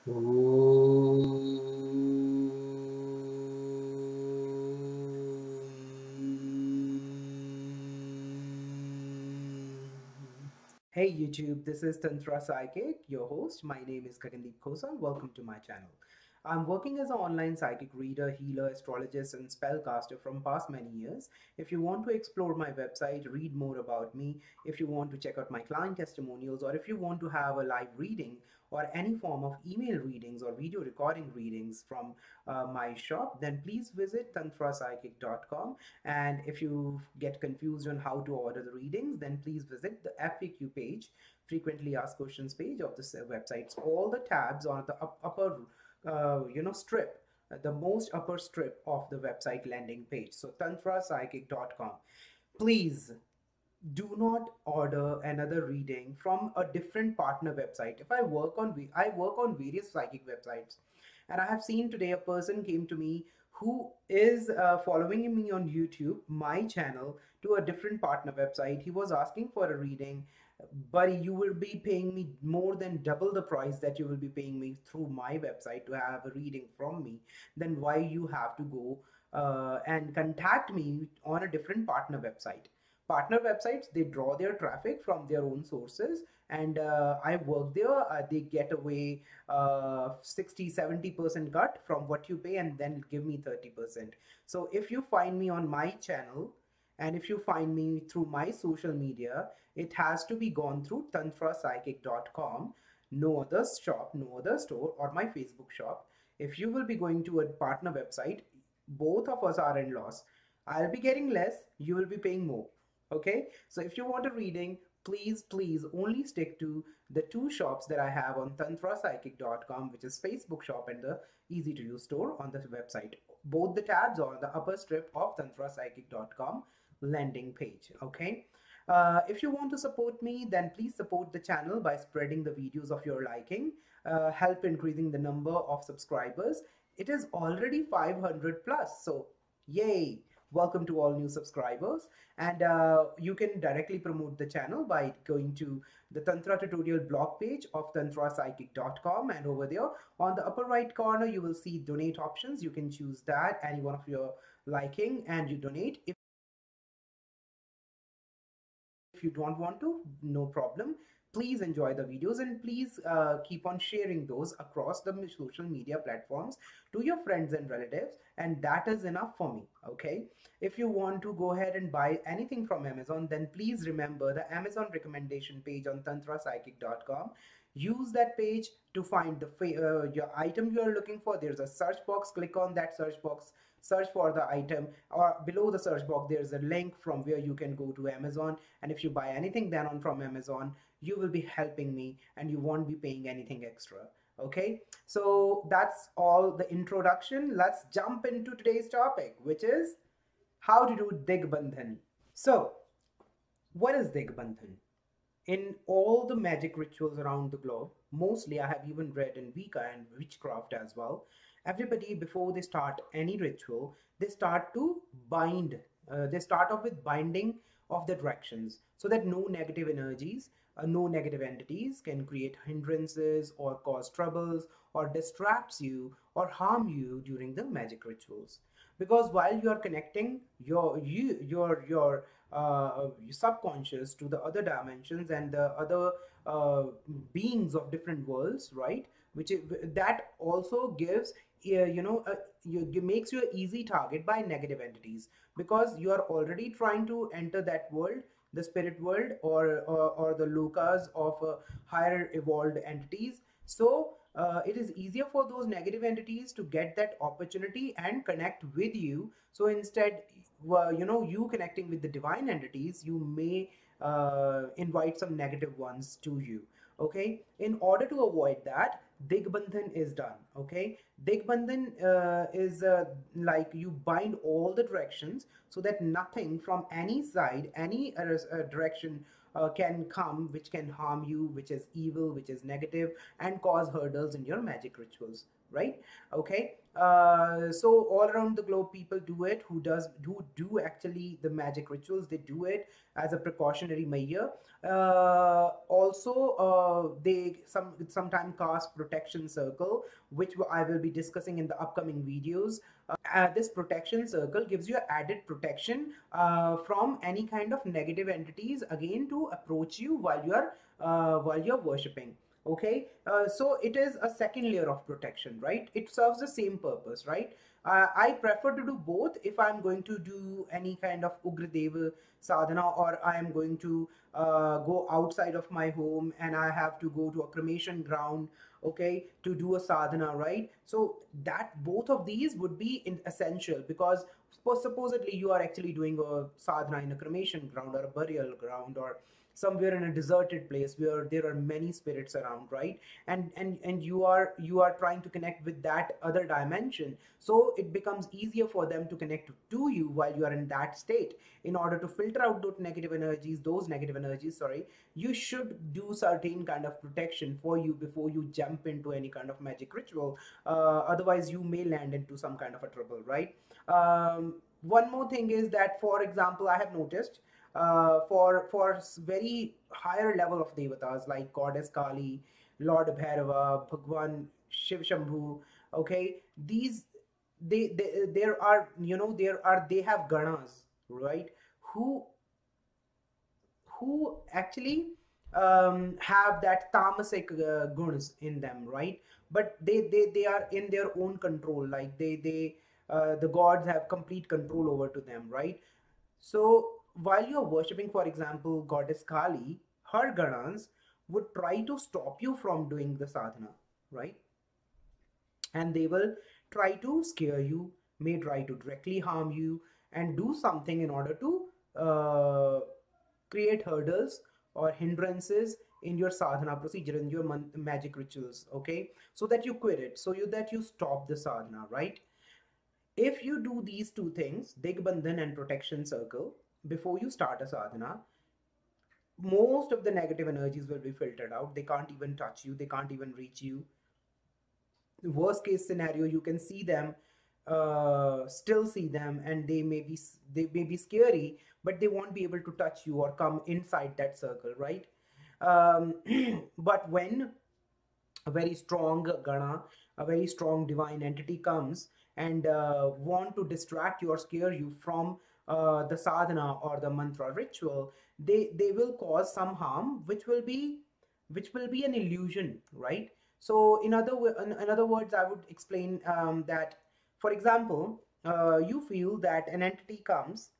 Hey YouTube, this is Tantra Psychic, your host. My name is Gagandeep Khosa. Welcome to my channel. I'm working as an online psychic reader, healer, astrologist, and spellcaster from past many years. If you want to explore my website, read more about me, if you want to check out my client testimonials, or if you want to have a live reading or any form of email readings or video recording readings from my shop, then please visit tantrapsychic.com. And if you get confused on how to order the readings, then please visit the FAQ page, frequently asked questions page of this website. So all the tabs on the upper strip, the most upper strip of the website landing page. So tantrapsychic.com. Please do not order another reading from a different partner website. If I work on various psychic websites, and I have seen today a person came to me who is following me on YouTube, my channel, to a different partner website. He was asking for a reading, but you will be paying me more than double the price that you will be paying me through my website to have a reading from me. Then why you have to go and contact me on a different partner website? Partner websites, they draw their traffic from their own sources, and I work there. They get away 60-70% cut from what you pay and then give me 30%. So if you find me on my channel and if you find me through my social media, it has to be gone through tantrapsychic.com, no other shop, no other store, or my Facebook shop. If you will be going to a partner website, both of us are in loss. I'll be getting less, you will be paying more. Okay, so if you want a reading, please only stick to the two shops that I have on tantrapsychic.com, which is Facebook shop and the easy to use store on the website. Both the tabs are on the upper strip of tantrapsychic.com landing page. Okay, if you want to support me, then please support the channel by spreading the videos of your liking, help increasing the number of subscribers. It is already 500 plus, so yay. Welcome to all new subscribers. And you can directly promote the channel by going to the Tantra tutorial blog page of tantrapsychic.com, and over there on the upper right corner you will see donate options. You can choose that, any one of your liking, and you donate. If you don't want to, no problem. Please enjoy the videos, and please keep on sharing those across the social media platforms to your friends and relatives, and that is enough for me. Okay, if you want to go ahead and buy anything from Amazon, then please remember the Amazon recommendation page on tantrapsychic.com. Use that page to find the your item you are looking for. There's a search box, click on that search box, search for the item, or below the search box there's a link from where you can go to Amazon. And if you buy anything then on from Amazon, you will be helping me and you won't be paying anything extra. Okay, so that's all the introduction. Let's jump into today's topic, which is how to do Digbandhan. So what is Digbandhan? In all the magic rituals around the globe, mostly I have even read in Vika and witchcraft as well, everybody before they start any ritual, they start to bind. They start off with binding of the directions so that no negative energies, no negative entities can create hindrances or cause troubles or distracts you or harm you during the magic rituals. Because while you are connecting your subconscious to the other dimensions and the other beings of different worlds, right, which is, that also gives makes you an easy target by negative entities, because you are already trying to enter that world, the spirit world, or the lokas of higher evolved entities. So it is easier for those negative entities to get that opportunity and connect with you. So instead, you connecting with the divine entities, you may invite some negative ones to you. Okay, in order to avoid that, Digbandhan is done. Okay, Digbandhan is like you bind all the directions so that nothing from any side, any direction can come which can harm you, which is evil, which is negative, and cause hurdles in your magic rituals, right? Okay, so all around the globe people do it, who do actually the magic rituals. They do it as a precautionary measure. Also also they sometimes cast protection circle, which I will be discussing in the upcoming videos. This protection circle gives you added protection from any kind of negative entities again to approach you while you're worshipping. Okay, so it is a second layer of protection, right? It serves the same purpose, right? I prefer to do both if I'm going to do any kind of Ugradeva sadhana, or I am going to go outside of my home and I have to go to a cremation ground, okay, to do a sadhana, right? So that both of these would be essential, because supposedly you are actually doing a sadhana in a cremation ground or a burial ground, or somewhere in a deserted place where there are many spirits around, right? And you are trying to connect with that other dimension, so it becomes easier for them to connect to you while you are in that state. In order to filter out those negative energies, sorry, you should do certain kind of protection for you before you jump into any kind of magic ritual. Otherwise you may land into some kind of a trouble, right? One more thing is that, for example, I have noticed for very higher level of devatas like Goddess Kali, Lord Bhairava, Bhagwan Shiv Shambhu, okay, these there are, they have ganas, right, who actually have that tamasic guns in them, right? But they are in their own control, like the gods have complete control over to them, right? So while you're worshipping, for example, Goddess Kali, her ganas would try to stop you from doing the sadhana, right? And they will try to scare you, may try to directly harm you, and do something in order to create hurdles or hindrances in your sadhana procedure, in your magic rituals, okay, so that you quit it, so that you stop the sadhana, right? If you do these two things, Digbandhan and protection circle, before you start a sadhana, most of the negative energies will be filtered out. They can't even touch you, they can't even reach you. Worst case scenario, you can see them, still see them, and they may be scary, but they won't be able to touch you or come inside that circle, right? um, but when a very strong gana, a very strong divine entity comes and want to distract you or scare you from the sadhana or the mantra ritual, they will cause some harm, which will be an illusion, right? So in other words, I would explain that, for example, you feel that an entity comes,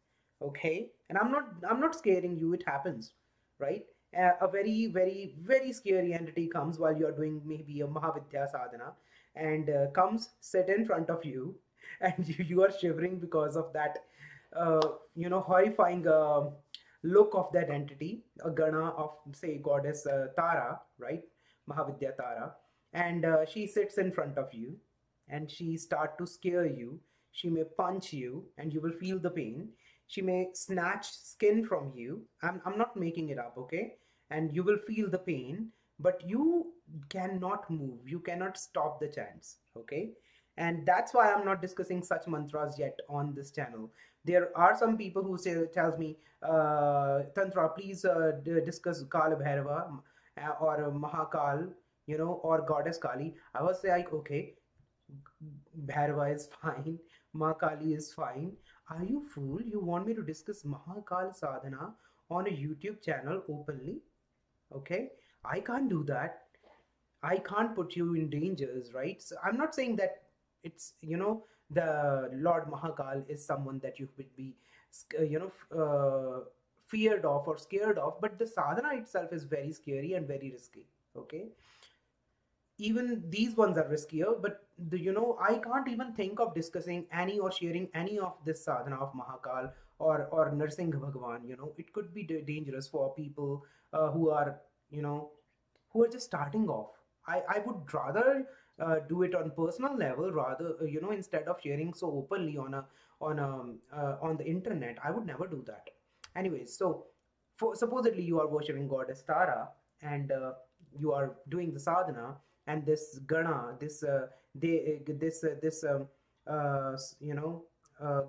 okay, and I'm not scaring you, it happens, right? A very very very scary entity comes while you're doing maybe a Mahavidya sadhana, and comes sit in front of you, and you are shivering because of that horrifying look of that entity, a gana of, say, Goddess Tara, right? Mahavidya Tara. And she sits in front of you and she start to scare you. She may punch you and you will feel the pain. She may snatch skin from you. I'm not making it up, okay? And you will feel the pain, but you cannot move. You cannot stop the chants, okay? And that's why I'm not discussing such mantras yet on this channel. There are some people who tells me, Tantra, please discuss Kala Bhairava or Mahakal, or Goddess Kali. I was like, okay, Bhairava is fine, Mahakali is fine. Are you fool? You want me to discuss Mahakal sadhana on a YouTube channel openly? Okay, I can't do that. I can't put you in dangers, right? So I'm not saying that it's, the Lord Mahakal is someone that you would be, feared of or scared of, but the sadhana itself is very scary and very risky. Okay, even these ones are riskier, but I can't even think of discussing any or sharing any of this sadhana of Mahakal or Narsingh Bhagwan. It could be dangerous for people who are, who are just starting off. I would rather do it on personal level, rather, instead of sharing so openly on the internet. I would never do that. Anyways, so supposedly you are worshipping Goddess Tara, and you are doing the sadhana, and this gana,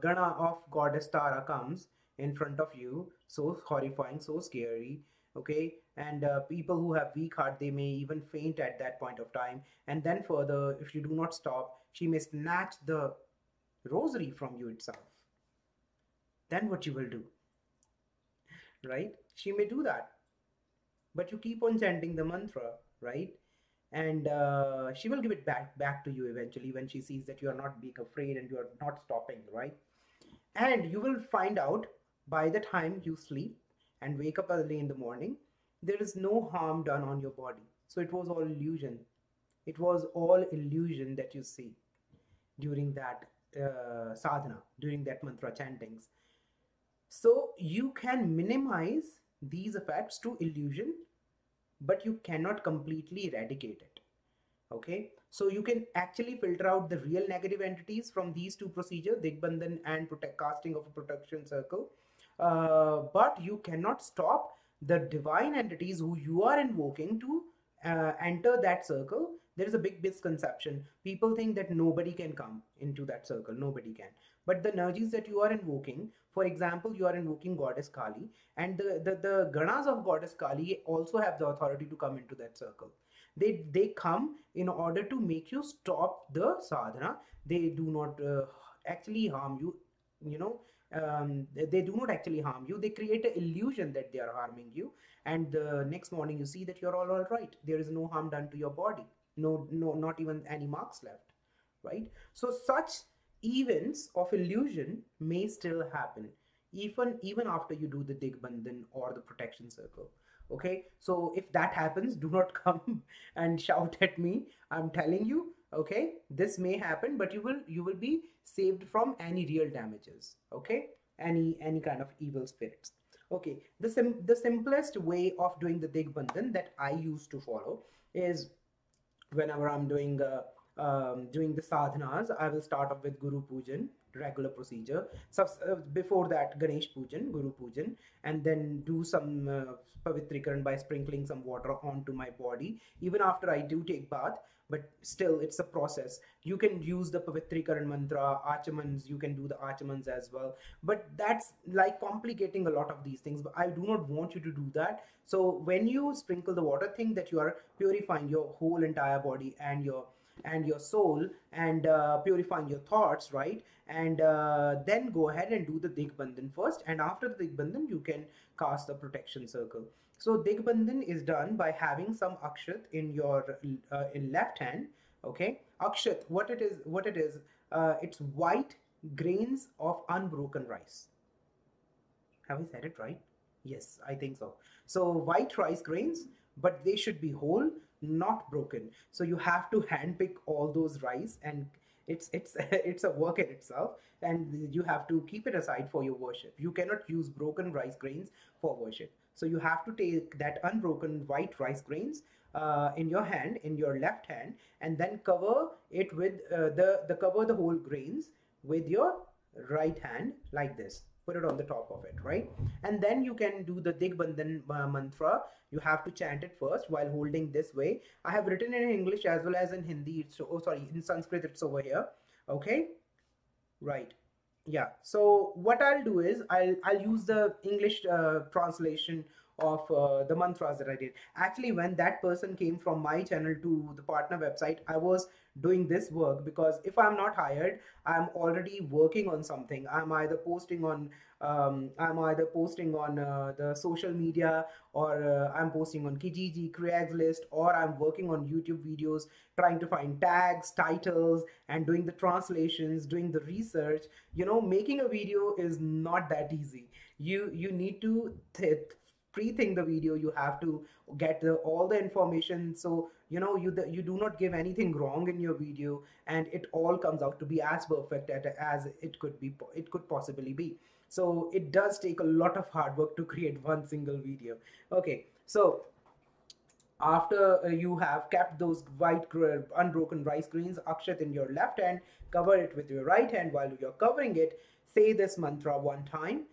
gana of Goddess Tara comes in front of you, so horrifying, so scary, Okay, and people who have weak heart, they may even faint at that point of time. And then further, if you do not stop, she may snatch the rosary from you itself. Then what you will do, right? She may do that, but you keep on chanting the mantra, right? And she will give it back to you eventually when she sees that you are not being afraid and you are not stopping, right? And you will find out by the time you sleep and wake up early in the morning, there is no harm done on your body. So it was all illusion. It was all illusion that you see during that sadhana, during that mantra chantings. So you can minimize these effects to illusion, but you cannot completely eradicate it. Okay, so you can actually filter out the real negative entities from these two procedures, Digbandhan and casting of a protection circle. But you cannot stop the divine entities who you are invoking to enter that circle. There is a big misconception. People think that nobody can come into that circle. Nobody can. But the energies that you are invoking, for example, you are invoking Goddess Kali, and the ganas of Goddess Kali also have the authority to come into that circle. They come in order to make you stop the sadhana. They do not actually harm you, you know. They do not actually harm you. They create an illusion that they are harming you, and the next morning you see that you're all right. There is no harm done to your body. No, not even any marks left, right? So such events of illusion may still happen even after you do the Digbandhan or the protection circle. Okay, so if that happens, do not come and shout at me. I'm telling you, okay, this may happen, but you will be saved from any real damages. Okay, any kind of evil spirits. Okay, the simplest way of doing the Digbandhan that I used to follow is, whenever I'm doing the sadhanas, I will start off with Guru Pujan, regular procedure. So before that, Ganesh Pujan, Guru Pujan, and then do some pavitrikaran by sprinkling some water onto my body. Even after I do take bath, but still it's a process. You can use the pavitrikaran mantra, achamans. You can do the achamans as well, but that's like complicating a lot of these things. But I do not want you to do that. So when you sprinkle the water, think that you are purifying your whole entire body and your soul, and purifying your thoughts, right? And then go ahead and do the Digbandhan first, and after the Digbandhan you can cast the protection circle. So Digbandhan is done by having some akshat in your in left hand. Okay, akshat, what it is, it's white grains of unbroken rice. Have I said it right? Yes, I think so. So white rice grains, but they should be whole, not broken. So you have to handpick all those rice, and it's it's a work in itself, and you have to keep it aside for your worship. You cannot use broken rice grains for worship. So you have to take that unbroken white rice grains in your hand, in your left hand, and then cover it with the cover the whole grains with your right hand like this. Put it on the top of it, right? And then you can do the Digbandhan mantra. You have to chant it first while holding this way. I have written it in English as well as in Hindi. It's, oh sorry, in Sanskrit it's over here. Okay, right. Yeah, so what I'll do is I'll use the English translation of the mantras that I did. Actually, when that person came from my channel to the partner website, I was doing this work, because if I'm not hired, I'm already working on something. I'm either posting on the social media, or I'm posting on Kijiji, Craigslist, or I'm working on YouTube videos, trying to find tags, titles, and doing the translations, doing the research. You know, making a video is not that easy. You need to pre-think the video. You have to get all the information, so you know you do not give anything wrong in your video, and it all comes out to be as perfect as it could possibly be. So it does take a lot of hard work to create one single video. Okay, so after you have kept those white unbroken rice grains, akshat, in your left hand, cover it with your right hand. While you're covering it, say this mantra one time.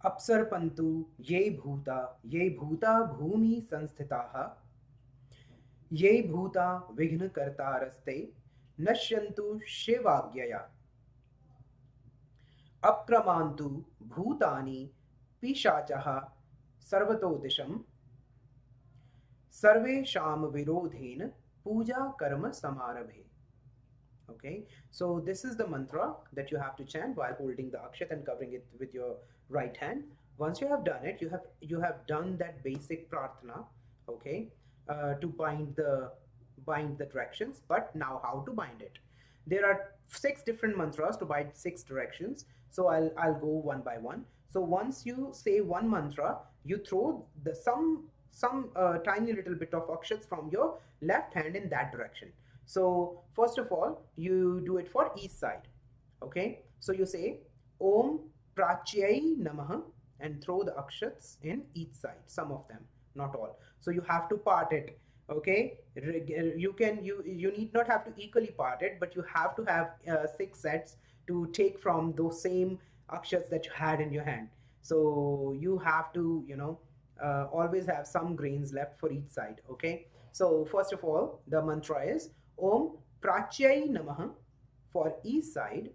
Apsarpantu ye bhuta bhoomi Sansthitaaha, ye bhuta Vighnkartaaraste, Nashyantu Shivagyaa, Apkraamantu Bhootaani Pishaachaahaa, Sarvato Disham, Sarveshaamvirodhen, Pooja Karma Smaarbhe. Okay, so this is the mantra that you have to chant while holding the akshat and covering it with your right hand. Once you have done it, you have done that basic prarthana. Okay, to bind the directions. But now how to bind it? There are 6 different mantras to bind 6 directions. So I'll go one by one. So once you say one mantra, you throw the some tiny little bit of akshats from your left hand in that direction. So first of all, you do it for east side. Okay, so you say Om Praachyei Namaha and throw the akshats in each side, some of them, not all. So you have to part it. Okay, you need not have to equally part it, but you have to have 6 sets to take from those same akshats that you had in your hand. So you have to, always have some grains left for each side. Okay, so first of all, the mantra is Om Praachyei Namaha for east side.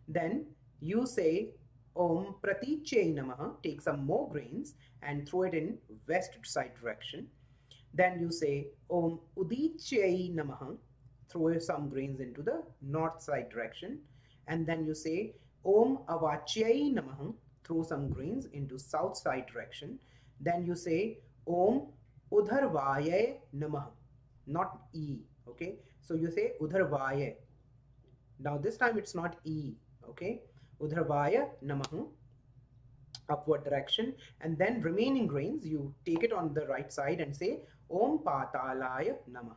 Then you say Om Prateechyei Namaha, take some more grains and throw it in west side direction. Then you say Om Udeechyei Namaha, throw some grains into the north side direction. And then you say Om Avaachyei Namaha, throw some grains into south side direction. Then you say Om Udharvaay Namaha, not E. Okay, so you say Udharvaay. Now this time it's not E. Okay, Udharvaay Namaha, upward direction. And then remaining grains you take it on the right side and say Om Paataalaay Namaha.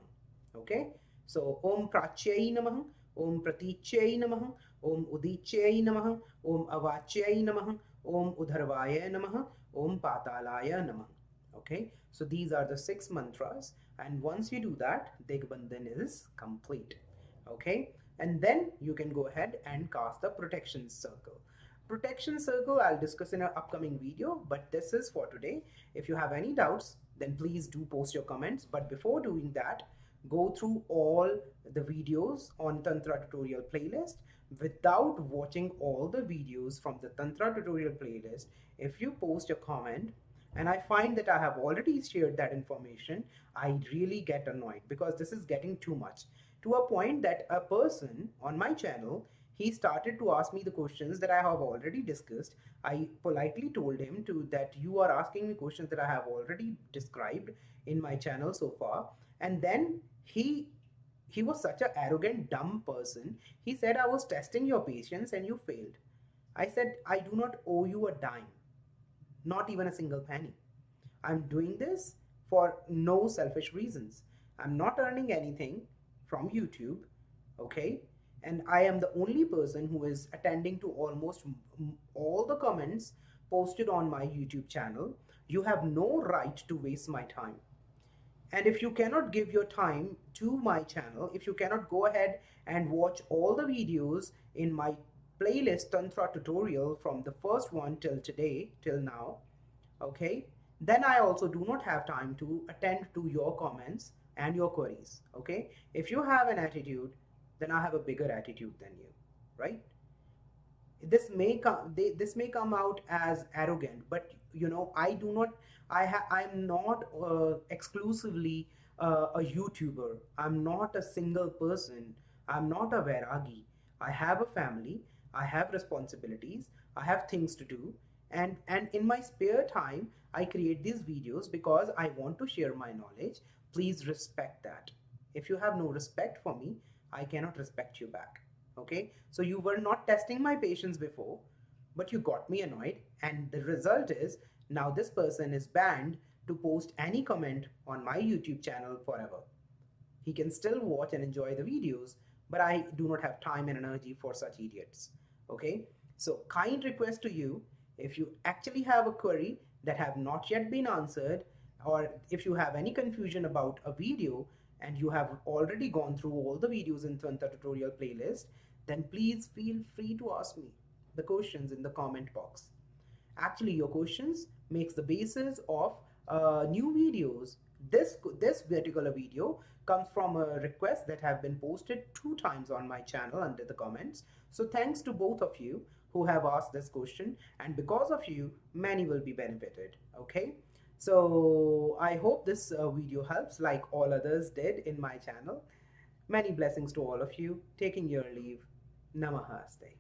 Okay, so Om Praachyei Namaha, Om Prateechyei Namaha, Om Udeechyei Namaha, Om Avaachyei Namaha, Om Udharvaay Namaha, Om Paataalaay Namaha. Okay, so these are the 6 mantras, and once you do that, Digbandhan is complete. Okay, and then you can go ahead and cast the protection circle. Protection circle I'll discuss in an upcoming video, but this is for today. If you have any doubts, then please do post your comments. But before doing that, go through all the videos on Tantra tutorial playlist. Without watching all the videos from the Tantra tutorial playlist, if you post a comment and I find that I have already shared that information, I really get annoyed because this is getting too much, to a point that a person on my channel, he started to ask me the questions that I have already discussed. I politely told him that you are asking me questions that I have already described in my channel so far. And then he was such an arrogant, dumb person. He said, I was testing your patience and you failed. I said, I do not owe you a dime, not even a single penny. I'm doing this for no selfish reasons. I'm not earning anything from YouTube, okay? And I am the only person who is attending to almost all the comments posted on my YouTube channel. You have no right to waste my time. And if you cannot give your time to my channel, if you cannot go ahead and watch all the videos in my playlist Tantra tutorial from the first one till today, till now, okay, then I also do not have time to attend to your comments and your queries. Okay, if you have an attitude, then I have a bigger attitude than you, right? This may come out as arrogant, but I'm not exclusively a YouTuber. I'm not a single person. I'm not a Vairagi. I have a family. I have responsibilities. I have things to do. And in my spare time, I create these videos because I want to share my knowledge. Please respect that. If you have no respect for me, I cannot respect you back. Okay, so you were not testing my patience before, but you got me annoyed, and the result is now this person is banned to post any comment on my YouTube channel forever. He can still watch and enjoy the videos, but I do not have time and energy for such idiots. Okay, so kind request to you, if you actually have a query that have not yet been answered, or if you have any confusion about a video and you have already gone through all the videos in Tantra tutorial playlist, then please feel free to ask me the questions in the comment box. Actually, your questions makes the basis of new videos. This particular video comes from a request that have been posted 2 times on my channel under the comments. So thanks to both of you who have asked this question, and because of you, many will be benefited. Okay, So I hope this video helps like all others did in my channel. Many blessings to all of you. Taking your leave. Namahaste.